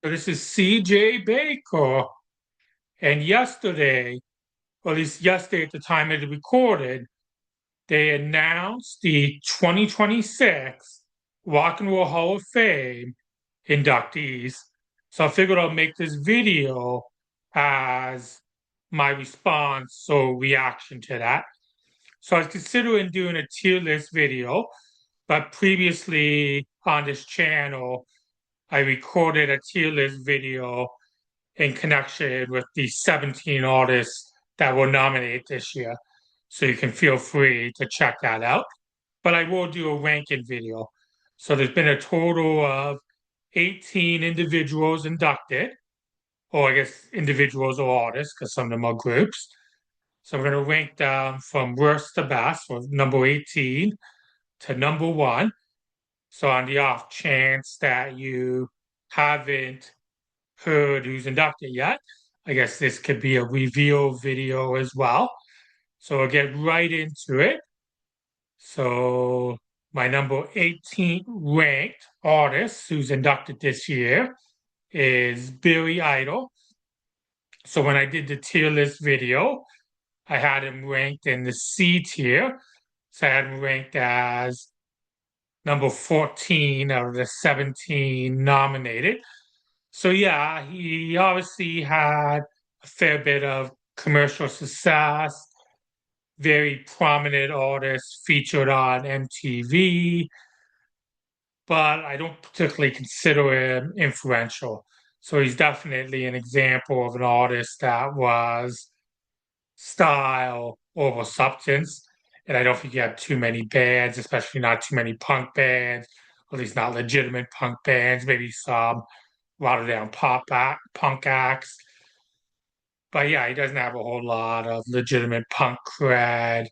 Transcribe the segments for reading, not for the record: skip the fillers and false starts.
So this is CJ Baker. And yesterday, or at least yesterday at the time it recorded, they announced the 2026 Rock and Roll Hall of Fame inductees. So I figured I'll make this video as my response or reaction to that. So I was considering doing a tier list video, but previously on this channel, I recorded a tier list video in connection with the 17 artists that were nominated this year. So you can feel free to check that out. But I will do a ranking video. So there's been a total of 18 individuals inducted, or I guess individuals or artists, because some of them are groups. So we're going to rank them from worst to best, from number 18 to number one. So on the off chance that you haven't heard who's inducted yet, I guess this could be a reveal video as well. So we'll get right into it. So my number 18 ranked artist who's inducted this year is Billy Idol. So when I did the tier list video, I had him ranked in the C tier. So I had him ranked as number 14 out of the 17 nominated. So yeah, he obviously had a fair bit of commercial success, very prominent artists featured on MTV, but I don't particularly consider him influential. So he's definitely an example of an artist that was style over substance. And I don't think you have too many bands, especially not too many punk bands, or at least not legitimate punk bands, maybe some watered down punk acts. But yeah, he doesn't have a whole lot of legitimate punk cred.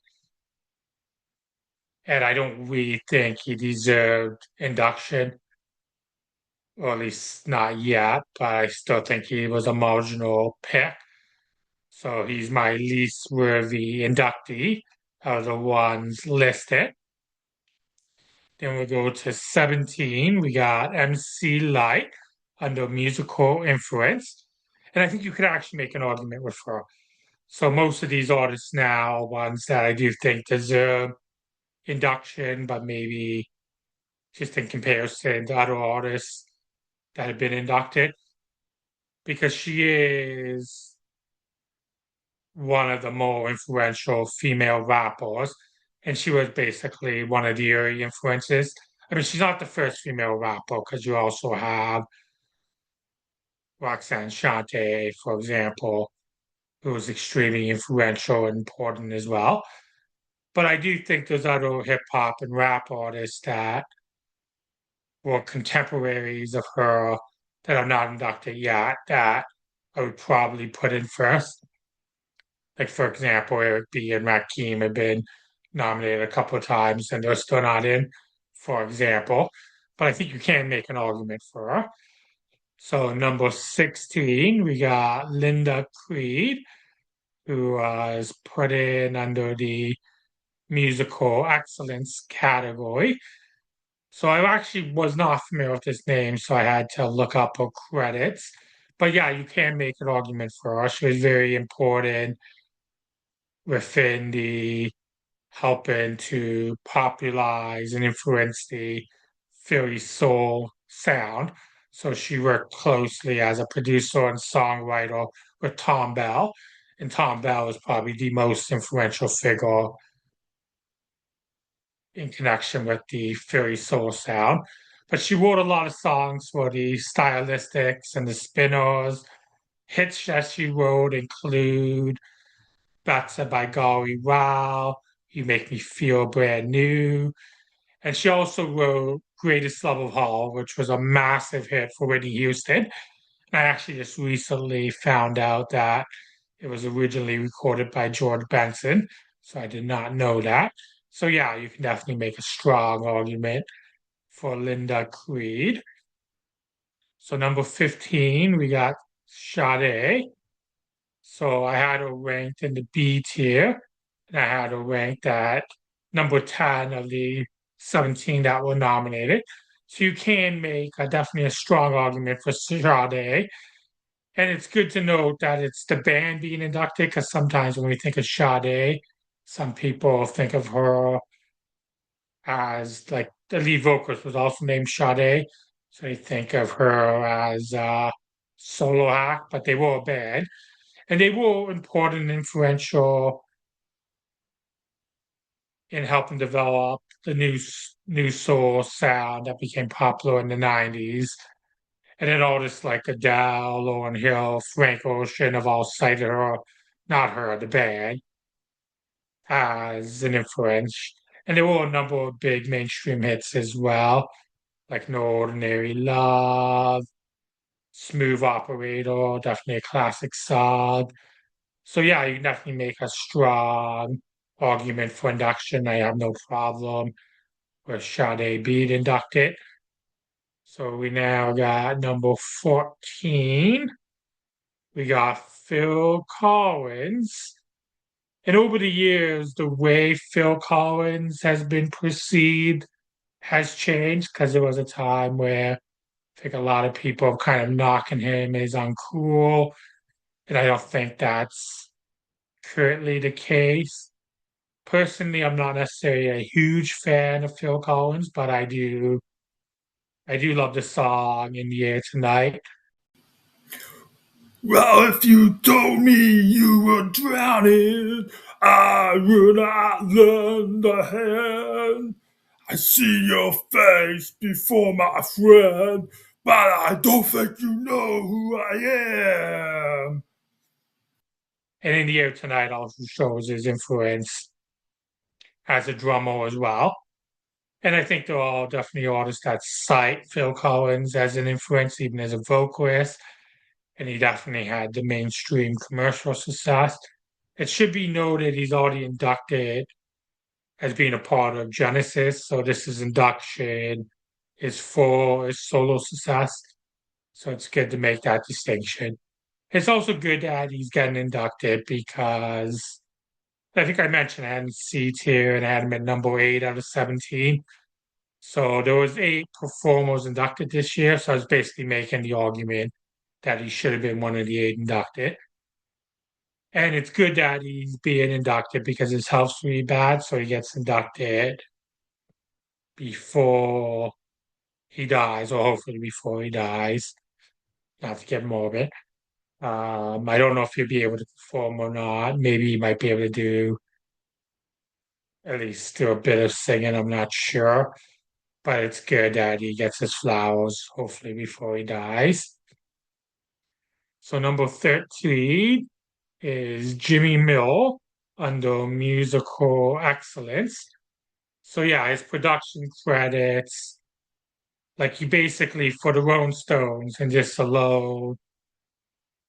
And I don't really think he deserved induction, or at least not yet, but I still think he was a marginal pick. So he's my least worthy inductee of the ones listed. Then we go to 17. We got MC Light under musical influence. And I think you could actually make an argument with her. So most of these artists now, ones that I do think deserve induction, but maybe just in comparison to other artists that have been inducted, because she is one of the more influential female rappers, and she was basically one of the early influences. I mean, she's not the first female rapper, because you also have Roxanne Shante, for example, who was extremely influential and important as well. But I do think there's other hip hop and rap artists that were contemporaries of her that are not inducted yet that I would probably put in first. Like, for example, Eric B. and Rakim have been nominated a couple of times and they're still not in, for example. But I think you can make an argument for her. So, number 16, we got Linda Creed, who is put in under the musical excellence category. So I actually was not familiar with this name, so I had to look up her credits. But yeah, you can make an argument for her. She was very important within the helping to popularize and influence the Philly soul sound. So she worked closely as a producer and songwriter with Tom Bell. And Tom Bell is probably the most influential figure in connection with the Philly soul sound. But she wrote a lot of songs for the Stylistics and the Spinners. Hits that she wrote include Better by Golly Wow, You Make Me Feel Brand New. And she also wrote Greatest Love of All, which was a massive hit for Whitney Houston. And I actually just recently found out that it was originally recorded by George Benson, so I did not know that. So yeah, you can definitely make a strong argument for Linda Creed. So number 15, we got Sade. So I had her ranked in the B tier, and I had her ranked at number 10 of the 17 that were nominated. So you can make definitely a strong argument for Sade. And it's good to note that it's the band being inducted because sometimes when we think of Sade, some people think of her as like the lead vocalist was also named Sade. So they think of her as a solo act, but they were a band. And they were important and influential in helping develop the new soul sound that became popular in the 90s. And then artists like Adele, Lauryn Hill, Frank Ocean have all cited her, not her, the band, as an influence. And there were a number of big mainstream hits as well, like No Ordinary Love, Smooth Operator, definitely a classic song. So yeah, you can definitely make a strong argument for induction. I have no problem with Sade being inducted. So we now got number 14. We got Phil Collins. And over the years, the way Phil Collins has been perceived has changed because there was a time where I think a lot of people have kind of knocking him as uncool. And I don't think that's currently the case. Personally, I'm not necessarily a huge fan of Phil Collins, but I do love the song In the Air Tonight. Well, if you told me you were drowning, I would not lend a hand. I see your face before my friend, but I don't think you know who I am. And In the Air Tonight also shows his influence as a drummer as well. And I think they're all definitely artists that cite Phil Collins as an influence, even as a vocalist. And he definitely had the mainstream commercial success. It should be noted he's already inducted as being a part of Genesis. So this is induction is for his solo success. So it's good to make that distinction. It's also good that he's getting inducted because I think I mentioned I had him C tier and I had him at number 8 out of 17. So there was 8 performers inducted this year. So I was basically making the argument that he should have been one of the 8 inducted. And it's good that he's being inducted because his health's really bad. So he gets inducted before he dies, or hopefully before he dies, not to get morbid. I don't know if he'll be able to perform or not. Maybe he might be able to do at least do a bit of singing. I'm not sure, but it's good that he gets his flowers, hopefully before he dies. So number 13 is Jimmy Mill under musical excellence. So yeah, his production credits, like he basically for the Rolling Stones and just alone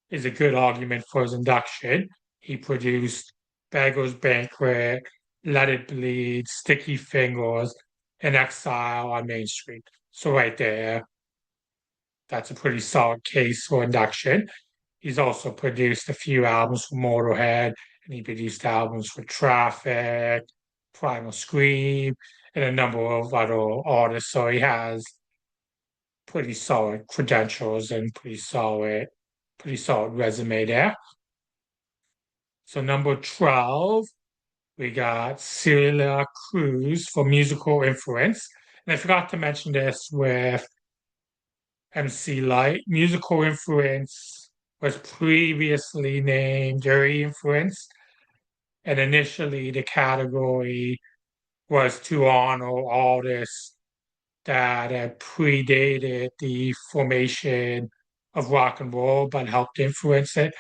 is a good argument for his induction. He produced Beggar's Banquet, Let It Bleed, Sticky Fingers, and Exile on Main Street. So right there, that's a pretty solid case for induction. He's also produced a few albums for Motorhead, and he produced albums for Traffic, Primal Scream, and a number of other artists. So he has pretty solid credentials and pretty solid resume there. So number 12, we got Celia Cruz for musical influence. And I forgot to mention this with MC Light. Musical influence was previously named Dirty Influence. And initially the category was to honor artists that had predated the formation of rock and roll but helped influence it.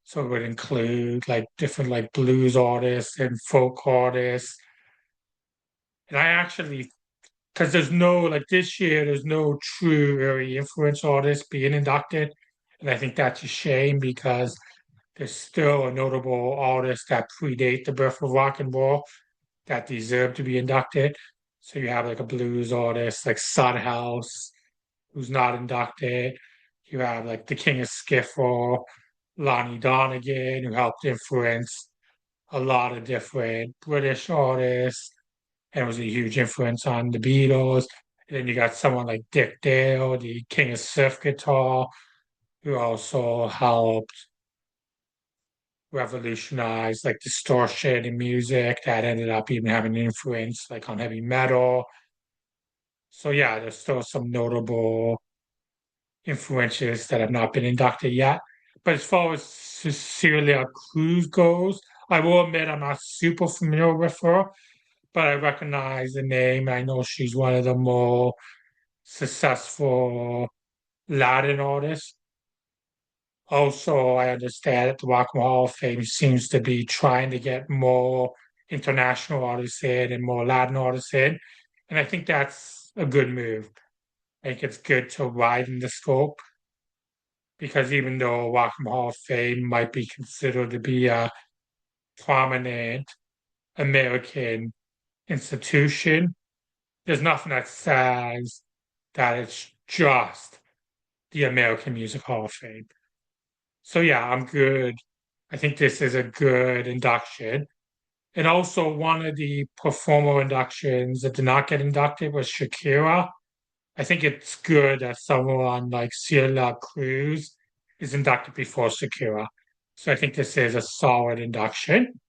So it would include like different like blues artists and folk artists. And I actually, because there's no like this year, there's no true early influence artists being inducted. And I think that's a shame because there's still a notable artist that predate the birth of rock and roll that deserve to be inducted. So you have like a blues artist like Sudhouse, who's not inducted. You have like the King of Skiffle, Lonnie Donegan, who helped influence a lot of different British artists and was a huge influence on the Beatles. And then you got someone like Dick Dale, the king of surf guitar, who also helped revolutionize like distortion in music that ended up even having an influence like on heavy metal. So yeah, there's still some notable influences that have not been inducted yet. But as far as Cecilia Cruz goes, I will admit I'm not super familiar with her, but I recognize the name. I know she's one of the more successful Latin artists. Also, I understand that the Rock and Roll Hall of Fame seems to be trying to get more international artists in and more Latin artists in. And I think that's a good move. I think it's good to widen the scope because even though Rock and Roll Hall of Fame might be considered to be a prominent American institution, there's nothing that says that it's just the American Music Hall of Fame. So yeah, I'm good. I think this is a good induction. And also one of the performer inductions that did not get inducted was Shakira. I think it's good that someone like Celia Cruz is inducted before Shakira. So I think this is a solid induction.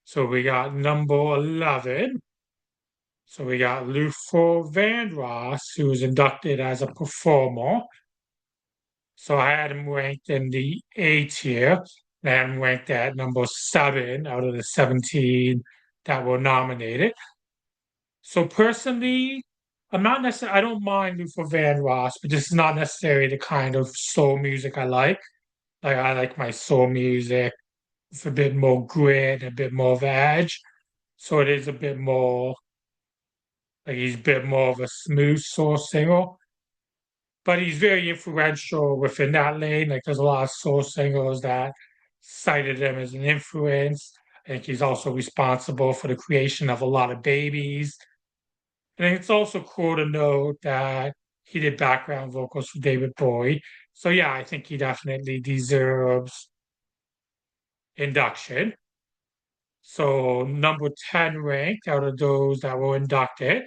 So we got number 11. So we got Luther Vandross, who was inducted as a performer. So I had him ranked in the A tier. I had him ranked at number 7 out of the 17 that were nominated. So personally, I'm not necessarily, I don't mind Luther Vandross, but this is not necessarily the kind of soul music I like. Like I like my soul music with a bit more grit, a bit more of edge. So it is a bit more like he's a bit more of a smooth soul singer. But he's very influential within that lane. Like there's a lot of soul singers that cited him as an influence. I think he's also responsible for the creation of a lot of babies. And it's also cool to note that he did background vocals for David Bowie. So yeah, I think he definitely deserves induction. So number 10 ranked out of those that were inducted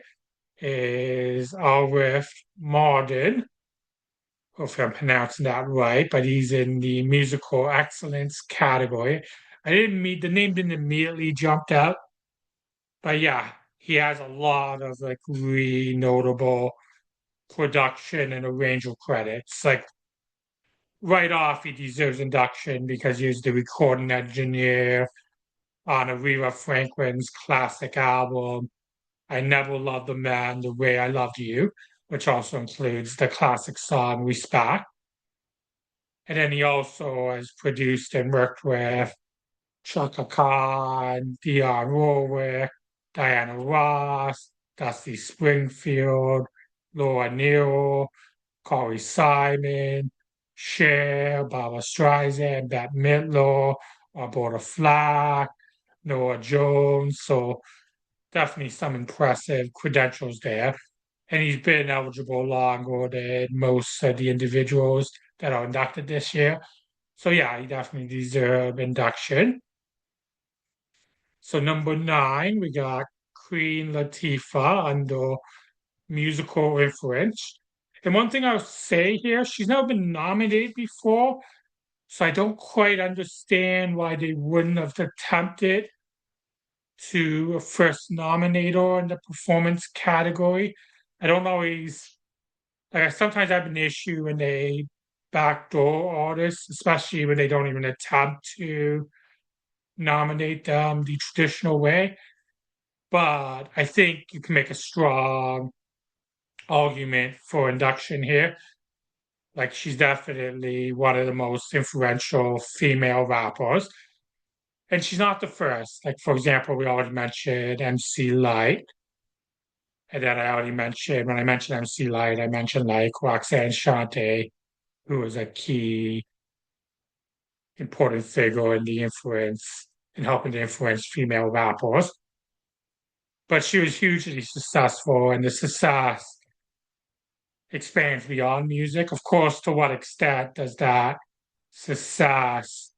is Alrith Marden, if I'm pronouncing that right, but he's in the musical excellence category. I didn't meet the name didn't immediately jump out, but yeah, he has a lot of like really notable production and arrangement credits. Like right off, he deserves induction because he was the recording engineer on Aretha Franklin's classic album, I Never Loved a Man the Way I Loved You, which also includes the classic song Respect. And then he also has produced and worked with Chaka Khan, Dionne Warwick, Diana Ross, Dusty Springfield, Laura Neal, Corey Simon, Cher, Barbara Streisand, Bette Midler, Roberta Flack, Noah Jones. So definitely some impressive credentials there. And he's been eligible longer than most of the individuals that are inducted this year. So yeah, he definitely deserves induction. So number 9, we got Queen Latifah under musical influence. And one thing I'll say here, she's never been nominated before, so I don't quite understand why they wouldn't have attempted to first nominate her in the performance category. I don't always like I sometimes have an issue when they backdoor artists, especially when they don't even attempt to nominate them the traditional way. But I think you can make a strong argument for induction here. Like she's definitely one of the most influential female rappers. And she's not the first. Like, for example, we already mentioned MC Light. And then I already mentioned, when I mentioned MC Light, I mentioned like Roxanne Shante, who was a key important figure in the influence, in helping to influence female rappers. But she was hugely successful, and the success expands beyond music. Of course, to what extent does that success,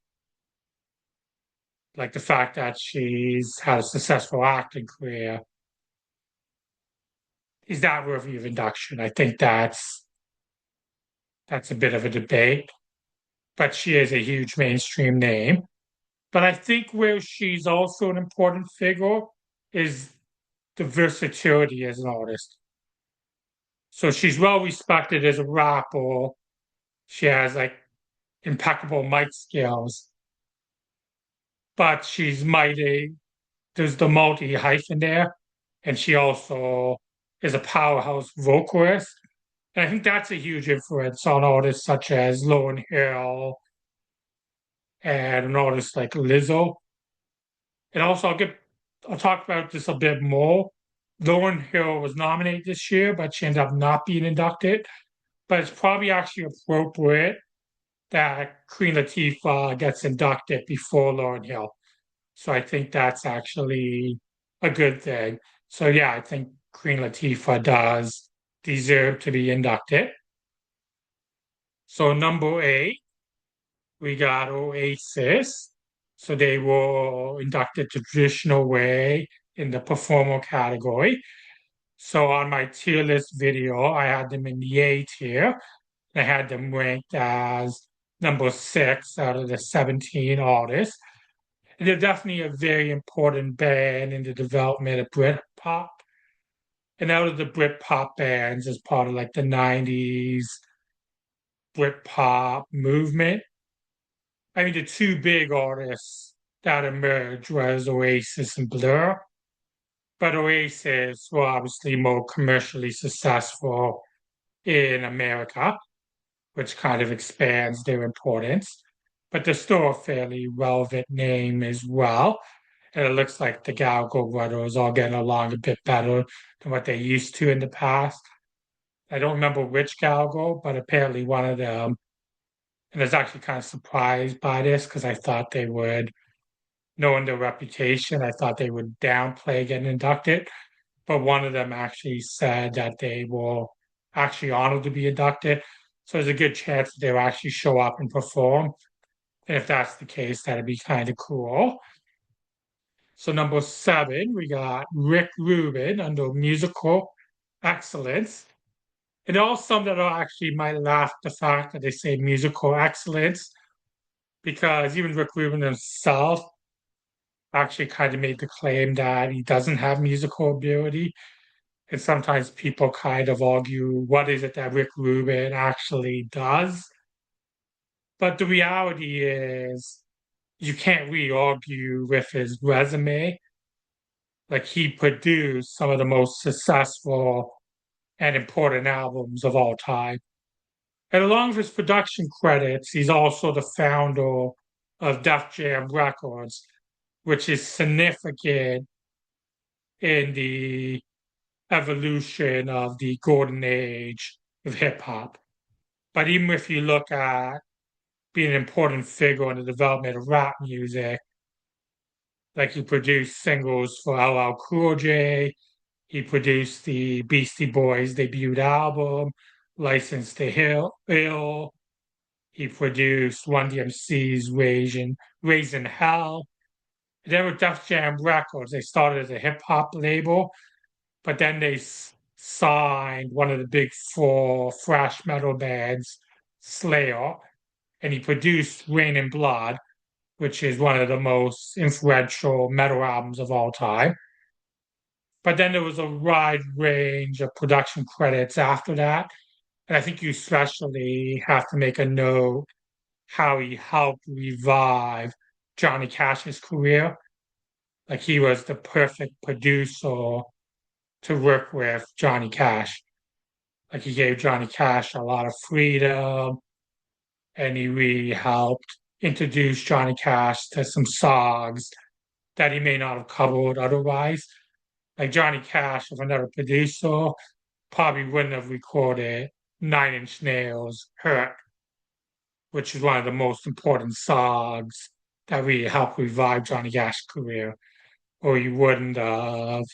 like the fact that she's had a successful acting career, is that worthy of induction? I think that's a bit of a debate, but she is a huge mainstream name. But I think where she's also an important figure is the versatility as an artist. So she's well respected as a rapper. She has like impeccable mic skills, but she's mighty. There's the multi hyphen there, and she also is a powerhouse vocalist. And I think that's a huge influence on artists such as Lauryn Hill and an artist like Lizzo. And also, I'll talk about this a bit more. Lauryn Hill was nominated this year, but she ended up not being inducted. But it's probably actually appropriate that Queen Latifah gets inducted before Lauryn Hill. So I think that's actually a good thing. So yeah, I think Queen Latifah does deserve to be inducted. So number 8, we got Oasis. So they were inducted the traditional way in the performer category. So on my tier list video, I had them in the A tier. I had them ranked as number 6 out of the 17 artists. And they're definitely a very important band in the development of Britpop. And out of the Britpop bands as part of like the 90s Britpop movement, I mean, the two big artists that emerged was Oasis and Blur. But Oasis were obviously more commercially successful in America, which kind of expands their importance. But they're still a fairly relevant name as well. And it looks like the Gallagher brothers are getting along a bit better than what they used to in the past. I don't remember which Gallagher, but apparently one of them. And I was actually kind of surprised by this because I thought they would, knowing their reputation, I thought they would downplay getting inducted. But one of them actually said that they were actually honored to be inducted. So there's a good chance that they'll actually show up and perform. And if that's the case, that'd be kind of cool. So number 7, we got Rick Rubin under musical excellence. And there are some that are actually might laugh at the fact that they say musical excellence, because even Rick Rubin himself actually kind of made the claim that he doesn't have musical ability. And sometimes people kind of argue, what is it that Rick Rubin actually does? But the reality is, you can't really argue with his resume. Like, he produced some of the most successful and important albums of all time. And along with his production credits, he's also the founder of Def Jam Records, which is significant in the evolution of the golden age of hip hop. But even if you look at being an important figure in the development of rap music, like he produced singles for LL Cool J, he produced the Beastie Boys debut album, License to Ill. He produced Run DMC's Raising Hell. And then with Def Jam Records, they started as a hip hop label, but then they signed one of the big 4 thrash metal bands, Slayer, and he produced Rain and Blood, which is one of the most influential metal albums of all time. But then there was a wide range of production credits after that. And I think you especially have to make a note how he helped revive Johnny Cash's career. Like, he was the perfect producer to work with Johnny Cash. Like, he gave Johnny Cash a lot of freedom, and he really helped introduce Johnny Cash to some songs that he may not have covered otherwise. Like, Johnny Cash, if another producer, probably wouldn't have recorded 9 Inch Nails' Hurt, which is one of the most important songs that really helped revive Johnny Cash's career. Or he wouldn't have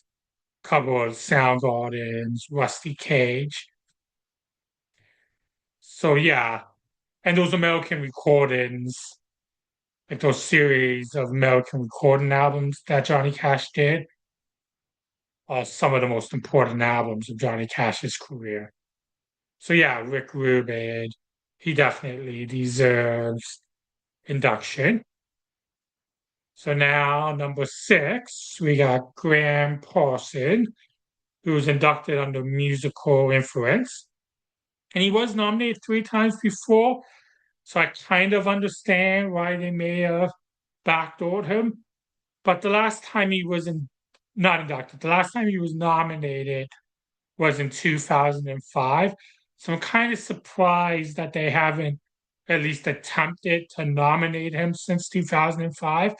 covered Soundgarden's Rusty Cage. So yeah, and those American recordings, like those series of American recording albums that Johnny Cash did, some of the most important albums of Johnny Cash's career. So yeah, Rick Rubin, he definitely deserves induction. So now number 6, we got Graham Parsons, who was inducted under musical influence. And he was nominated 3 times before, so I kind of understand why they may have backdoored him. But the last time he was not inducted, the last time he was nominated was in 2005. So I'm kind of surprised that they haven't at least attempted to nominate him since 2005.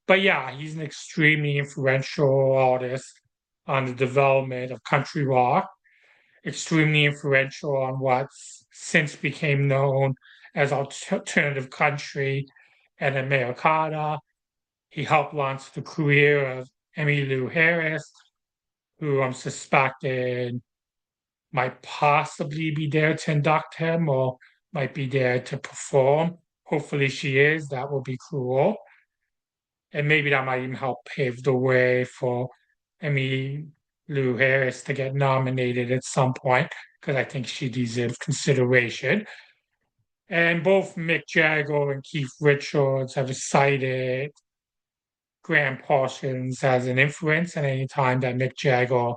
But yeah, he's an extremely influential artist on the development of country rock, extremely influential on what's since became known as alternative country and Americana. He helped launch the career of Emmylou Harris, who I'm suspecting might possibly be there to induct him or might be there to perform. Hopefully she is. That will be cool. And maybe that might even help pave the way for Emmylou Harris to get nominated at some point, because I think she deserves consideration. And both Mick Jagger and Keith Richards have cited Graham Parsons as an influence, and any time that Mick Jagger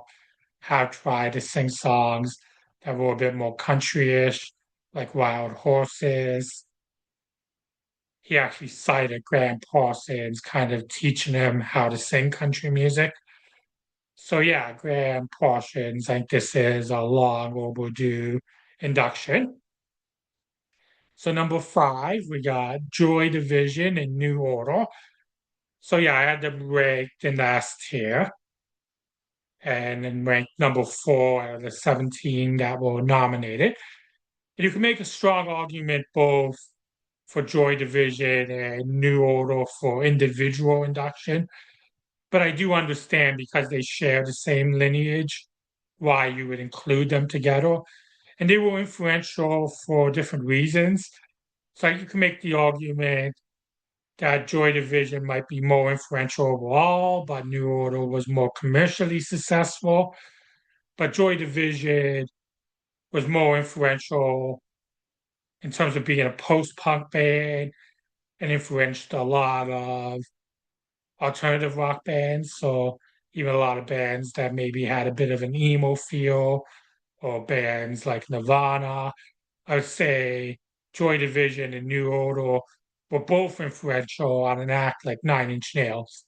have tried to sing songs that were a bit more country-ish, like Wild Horses, he actually cited Graham Parsons kind of teaching him how to sing country music. So yeah, Graham Parsons, I think this is a long overdue induction. So number 5, we got Joy Division in New Order. So yeah, I had them ranked in last tier, and then ranked number 4 out of the 17 that were nominated. And you can make a strong argument both for Joy Division and New Order for individual induction. But I do understand, because they share the same lineage, why you would include them together. And they were influential for different reasons. So you can make the argument that Joy Division might be more influential overall, but New Order was more commercially successful. But Joy Division was more influential in terms of being a post-punk band and influenced a lot of alternative rock bands. So even a lot of bands that maybe had a bit of an emo feel, or bands like Nirvana. I would say Joy Division and New Order were both influential on an act like Nine Inch Nails.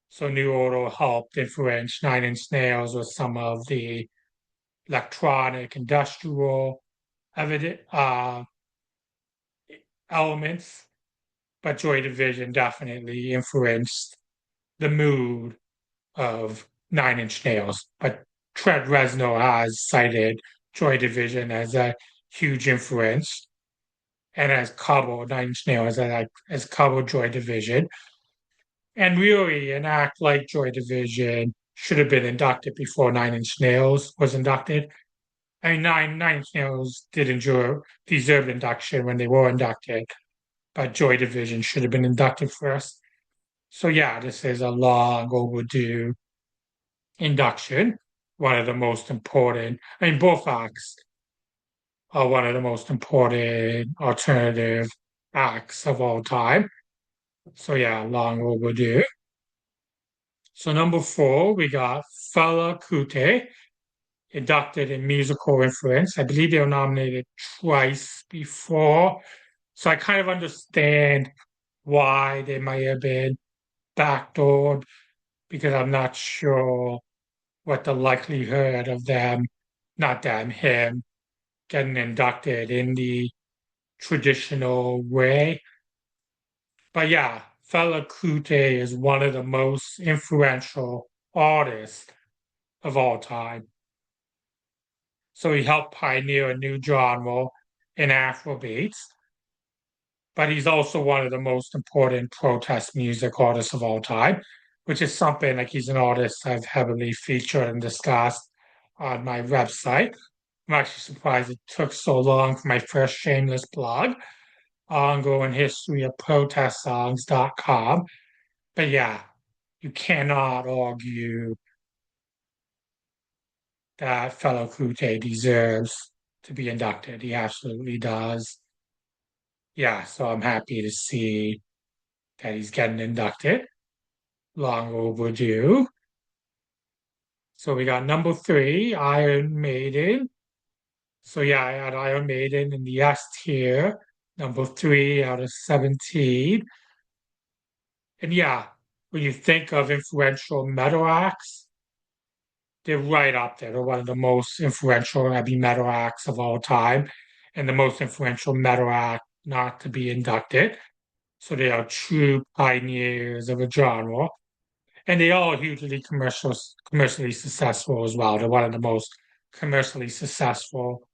So New Order helped influence Nine Inch Nails with some of the electronic, industrial elements, but Joy Division definitely influenced the mood of Nine Inch Nails. But Trent Reznor has cited Joy Division as a huge influence, and has covered Nine Inch Nails as covered Joy Division. And really, an act like Joy Division should have been inducted before Nine Inch Nails was inducted. I mean, Nine Inch Nails did deserve induction when they were inducted, but Joy Division should have been inducted first. So yeah, this is a long overdue induction. One of the most important. I mean, both acts are one of the most important alternative acts of all time. So yeah, long overdue. So number 4, we got Fela Kuti, inducted in musical influence. I believe they were nominated twice before. So I kind of understand why they might have been backdoored, because I'm not sure what the likelihood of them, not them, him, getting inducted in the traditional way. But yeah, Fela Kuti is one of the most influential artists of all time. So he helped pioneer a new genre in Afrobeats, but he's also one of the most important protest music artists of all time, which is something like he's an artist I've heavily featured and discussed on my website. I'm actually surprised it took so long for my first shameless blog, ongoing history of protestsongs.com. But yeah, you cannot argue that fellow Kute deserves to be inducted. He absolutely does. Yeah, so I'm happy to see that he's getting inducted. Long overdue. So we got number 3, Iron Maiden. So yeah, I had Iron Maiden in the S tier, number 3 out of 17. And yeah, when you think of influential metal acts, they're right up there. They're one of the most influential heavy metal acts of all time, and the most influential metal act not to be inducted. So they are true pioneers of a genre, and they are hugely commercially successful as well. They're one of the most commercially successful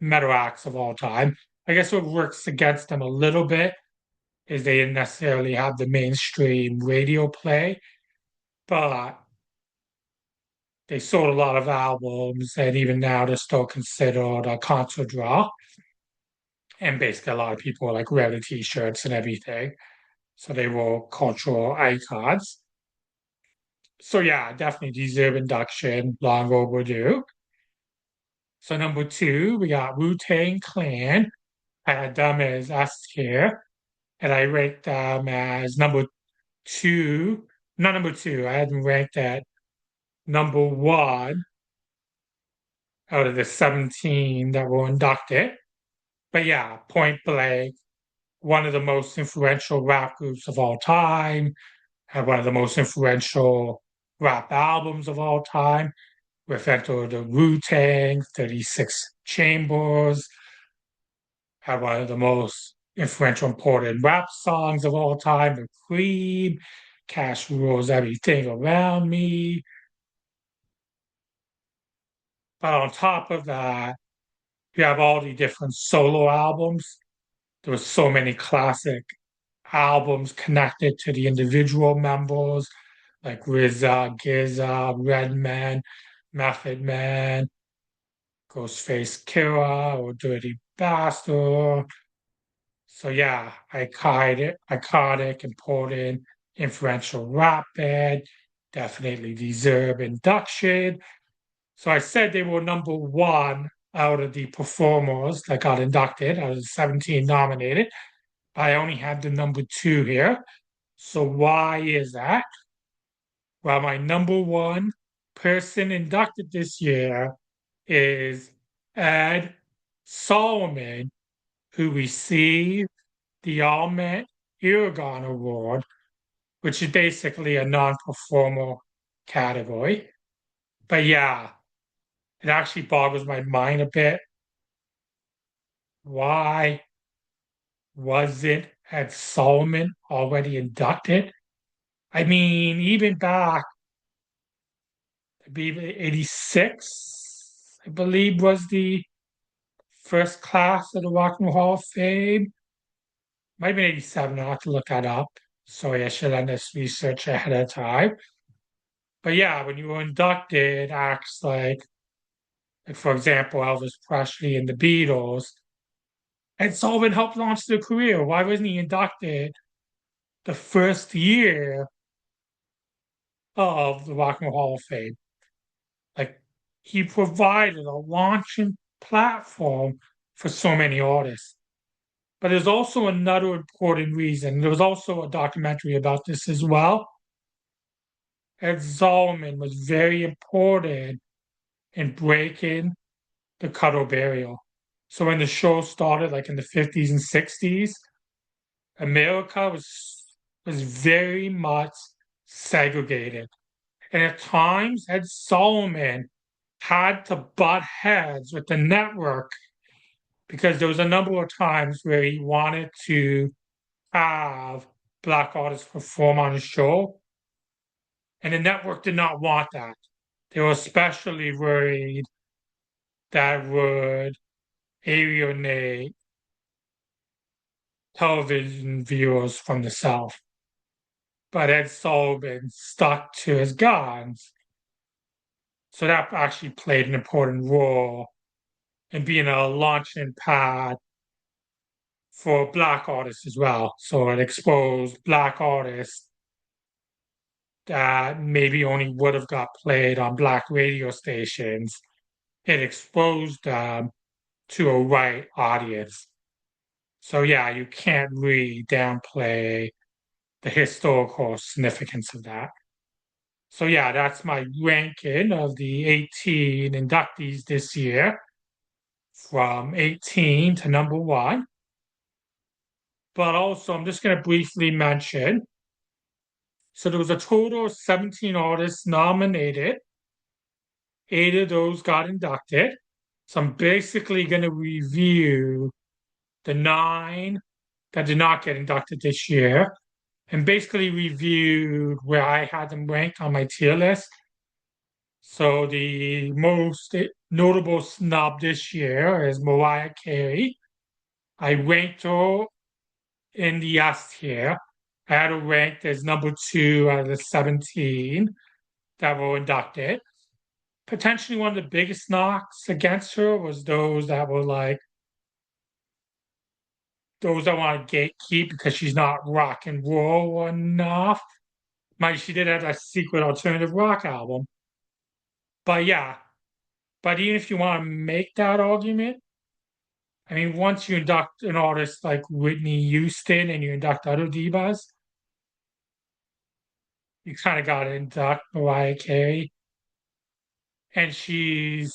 metal acts of all time. I guess what works against them a little bit is they didn't necessarily have the mainstream radio play, but they sold a lot of albums, and even now they're still considered a concert draw. And basically, a lot of people like wear the T-shirts and everything, so they were cultural icons. So yeah, definitely deserve induction, long overdue. So number 2, we got Wu-Tang Clan. I had them as S tier, and I ranked them as number 2. Not number 2. I had them ranked at number 1 out of the 17 that were inducted. But yeah, point blank, one of the most influential rap groups of all time, had one of the most influential rap albums of all time, with Enter the Wu-Tang, 36 Chambers, had one of the most influential important rap songs of all time, The Cream, Cash Rules Everything Around Me. But on top of that, you have all the different solo albums. There were so many classic albums connected to the individual members, like RZA, GZA, Redman, Method Man, Ghostface Killer, or Dirty Bastard. So yeah, iconic, important, influential rap band, definitely deserve induction. So I said they were number 1 out of the performers that got inducted out of the 17 nominated. I only had the number 2 here. So why is that? Well, my number 1 person inducted this year is Ed Solomon, who received the All-Met Aragon Award, which is basically a non-performer category. But yeah, it actually boggles my mind a bit. Why wasn't Ed Solomon already inducted? I mean, even back, I believe 86, I believe was the first class of the Rock and Roll Hall of Fame. Might have been 87, I'll have to look that up. Sorry, I should have done this research ahead of time. But yeah, when you were inducted, acts like for example, Elvis Presley and the Beatles, Ed Sullivan helped launch their career. Why wasn't he inducted the first year of the Rock and Roll Hall of Fame? Like, he provided a launching platform for so many artists. But there's also another important reason. There was also a documentary about this as well. Ed Solomon was very important in breaking the Cuddle Burial. So when the show started, like in the 50s and 60s, America was very much segregated. And at times, Ed Solomon had to butt heads with the network because there was a number of times where he wanted to have Black artists perform on his show, and the network did not want that. They were especially worried that would alienate television viewers from the South. But Ed Sullivan stuck to his guns. So that actually played an important role in being a launching pad for Black artists as well. So it exposed Black artists that maybe only would have got played on Black radio stations it exposed them to a right audience. So yeah, you can't really downplay the historical significance of that. So yeah, that's my ranking of the 18 inductees this year from 18 to number one. But also, I'm just going to briefly mention, so there was a total of 17 artists nominated. 8 of those got inducted. So I'm basically going to review the 9 that did not get inducted this year and basically reviewed where I had them ranked on my tier list. So the most notable snub this year is Mariah Carey. I ranked her in the S tier. I had her ranked as number 2 out of the 17 that were inducted. Potentially one of the biggest knocks against her was those that were like those that want to gatekeep because she's not rock and roll enough. Mind she did have a secret alternative rock album. But yeah, but even if you want to make that argument, I mean, once you induct an artist like Whitney Houston and you induct other divas, you kind of got to induct Mariah Carey. And she's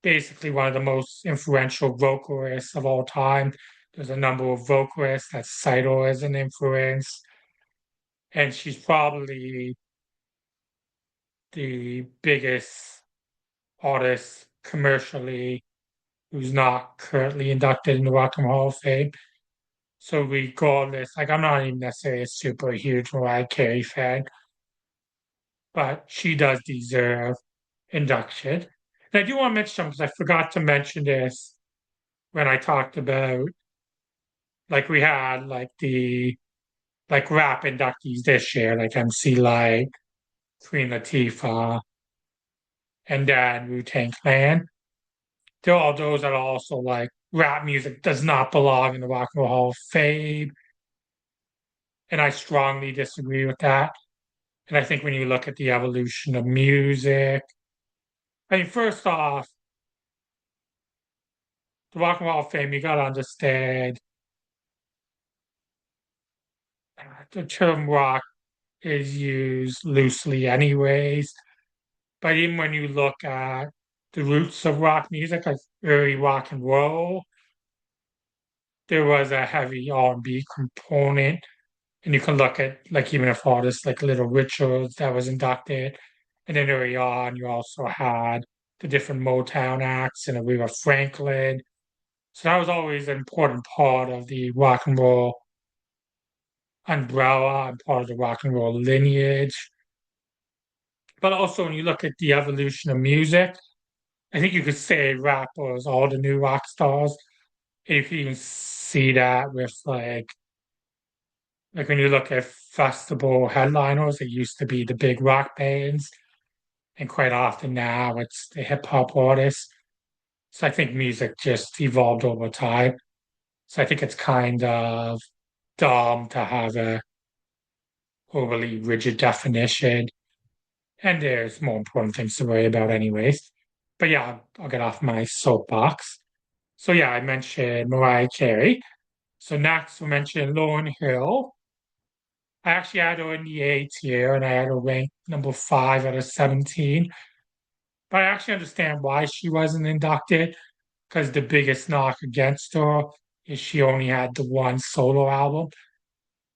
basically one of the most influential vocalists of all time. There's a number of vocalists that cite her as an influence. And she's probably the biggest artist commercially who's not currently inducted in the Rock and Roll Hall of Fame. So regardless, like I'm not even necessarily a super huge Mariah Carey fan, but she does deserve induction. And I do want to mention something because I forgot to mention this when I talked about like we had like the like rap inductees this year, like MC Light, Queen Latifah, and then Wu-Tang Clan. There are those that are also like rap music does not belong in the Rock and Roll Hall of Fame. And I strongly disagree with that. And I think when you look at the evolution of music, I mean, first off, the Rock and Roll Hall of Fame, you got to understand the term rock is used loosely, anyways. But even when you look at the roots of rock music, like early rock and roll, there was a heavy R&B component. And you can look at like even if artists like Little Richards that was inducted. And then early on, you also had the different Motown acts and Aretha Franklin. So that was always an important part of the rock and roll umbrella and part of the rock and roll lineage. But also when you look at the evolution of music, I think you could say rap was all the new rock stars. And you can even see that with like when you look at festival headliners, it used to be the big rock bands, and quite often now it's the hip hop artists. So I think music just evolved over time. So I think it's kind of dumb to have a overly rigid definition. And there's more important things to worry about anyways. But yeah, I'll get off my soapbox. So yeah, I mentioned Mariah Carey. So next we mentioned Lauryn Hill. I actually had her in the A tier and I had her ranked number 5 out of 17. But I actually understand why she wasn't inducted because the biggest knock against her is she only had the one solo album.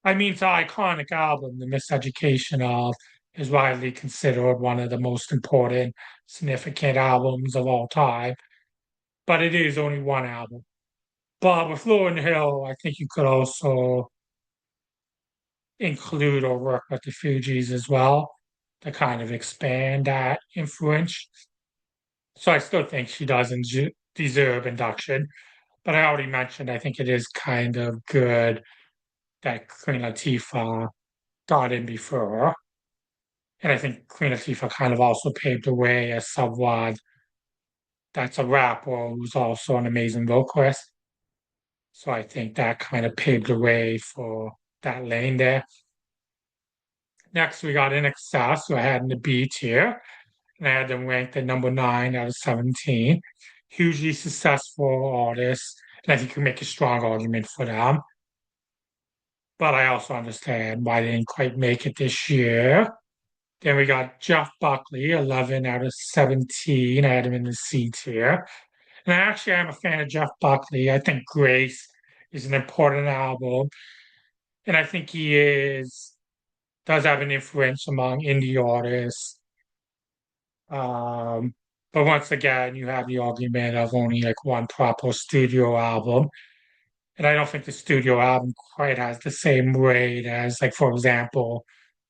I mean, it's an iconic album. The Miseducation of is widely considered one of the most important, significant albums of all time. But it is only one album. But with Lauryn Hill, I think you could also include or work with the Fugees as well to kind of expand that influence. So I still think she doesn't deserve induction. But I already mentioned I think it is kind of good that Queen Latifah got in before her. And I think Queen Latifah kind of also paved the way as someone that's a rapper who's also an amazing vocalist. So I think that kind of paved the way for that lane there. Next, we got In Excess, who I had in the B tier. and I had them ranked at number 9 out of 17. Hugely successful artists, and I think you can make a strong argument for them. But I also understand why they didn't quite make it this year. Then we got Jeff Buckley, 11 out of 17. I had him in the C tier. And actually, I'm a fan of Jeff Buckley. I think Grace is an important album. And I think does have an influence among indie artists. Um, but once again, you have the argument of only like one proper studio album. And I don't think the studio album quite has the same weight as, like, for example,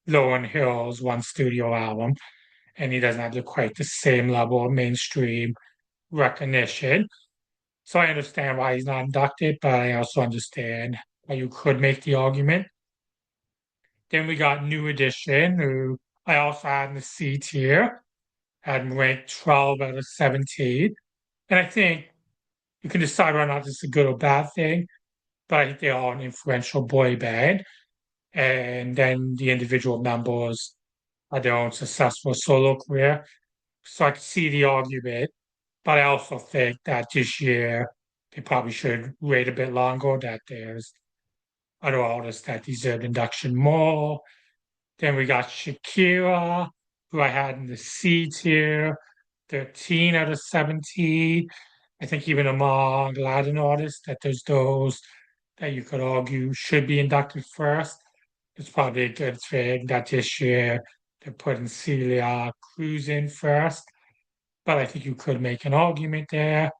Lauryn Hill's one studio album. And he doesn't have quite the same level of mainstream recognition. So I understand why he's not inducted, but I also understand why you could make the argument. Then we got New Edition, who I also had in the C tier, had him ranked 12 out of 17. And I think you can decide whether or not this is a good or bad thing, but I think they are an influential boy band. And then the individual members had their own successful solo career. So I can see the argument, but I also think that this year they probably should wait a bit longer, that there's other artists that deserve induction more. Then we got Shakira, who I had in the C tier, 13 out of 17. I think even among Latin artists, that there's those that you could argue should be inducted first. It's probably a good thing that this year they're putting Celia Cruz in first, but I think you could make an argument there.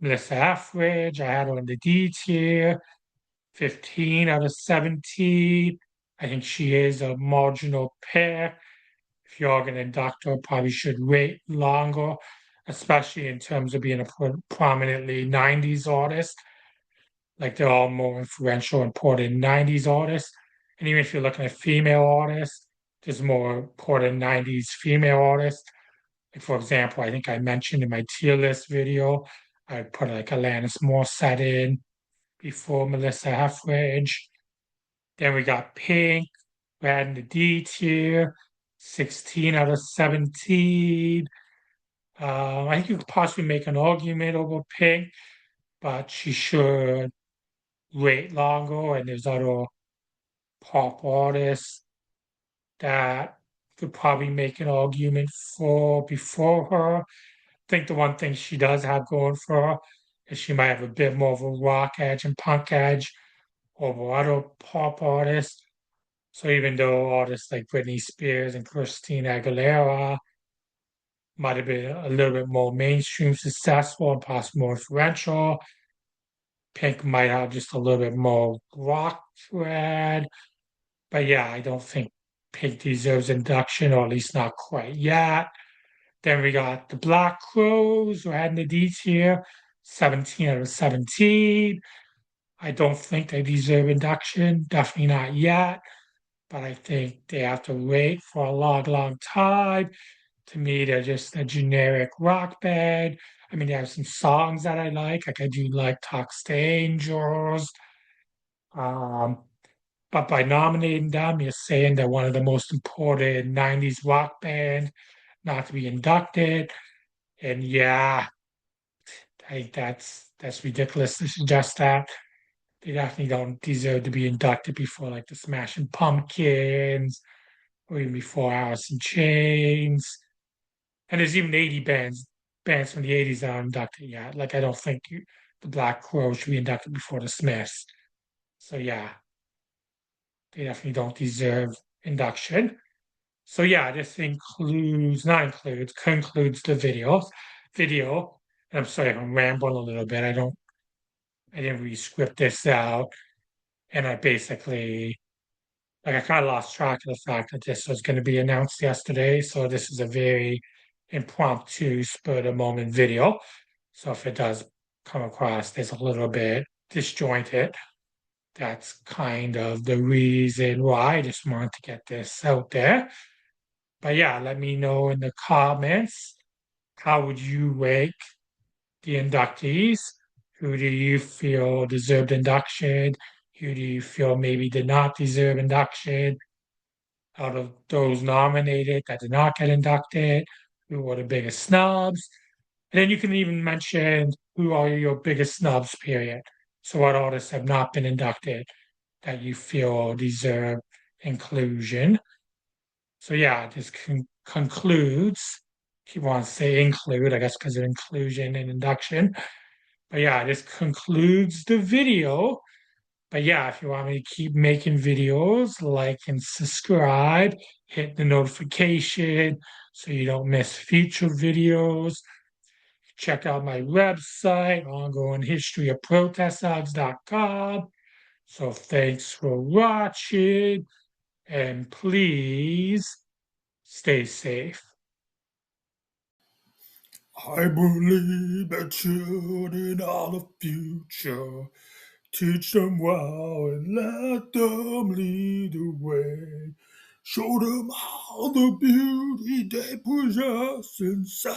Melissa Etheridge, I had her in the D tier, 15 out of 17. I think she is a marginal pick. If you're going to induct her, probably should wait longer, especially in terms of being a prominently 90s artist. Like, they're all more influential, important 90s artists. And even if you're looking at female artists, there's more important 90s female artists. Like, for example, I think I mentioned in my tier list video, I put like Alanis Morissette in before Melissa Etheridge. Then we got Pink, we had in the D tier, 16 out of 17. I think you could possibly make an argument over Pink, but she should wait longer, and there's other pop artists that could probably make an argument for before her. I think the one thing she does have going for her is she might have a bit more of a rock edge and punk edge over other pop artists. So even though artists like Britney Spears and Christina Aguilera might have been a little bit more mainstream successful and possibly more influential, Pink might have just a little bit more rock thread. But yeah, I don't think Pink deserves induction, or at least not quite yet. Then we got the Black Crowes, who had in the D tier, 17 out of 17. I don't think they deserve induction, definitely not yet. But I think they have to wait for a long, long time. To me, they're just a generic rock band. I mean, they have some songs that I like I do like Talk to Angels. Um, but by nominating them, you're saying they're one of the most important 90s rock band not to be inducted. And yeah, I think that's ridiculous to suggest that. They definitely don't deserve to be inducted before like the Smashing Pumpkins or even before Alice in Chains. And there's even 80 bands from the 80s that are inducted yet. Like, I don't think the Black Crow should be inducted before the Smiths. So yeah, they definitely don't deserve induction. So yeah, this concludes the video. And I'm sorry if I'm rambling a little bit. I didn't really script this out. And I basically, like, I kind of lost track of the fact that this was going to be announced yesterday. So this is a very impromptu, spur of the moment video. So if it does come across, there's a little bit disjointed. That's kind of the reason why I just wanted to get this out there. But yeah, let me know in the comments, how would you rank the inductees? Who do you feel deserved induction? Who do you feel maybe did not deserve induction? Out of those nominated that did not get inducted, who are the biggest snubs. And then you can even mention who are your biggest snubs, period. So what artists have not been inducted that you feel deserve inclusion. So yeah, this concludes. If you want to say include, I guess because of inclusion and induction. But yeah, this concludes the video. But yeah, if you want me to keep making videos, like and subscribe, hit the notification so you don't miss future videos. Check out my website, ongoinghistoryofprotestdogs.com. So thanks for watching, and please stay safe. I believe that children are the future. Teach them well and let them lead the way. Show them all the beauty they possess inside.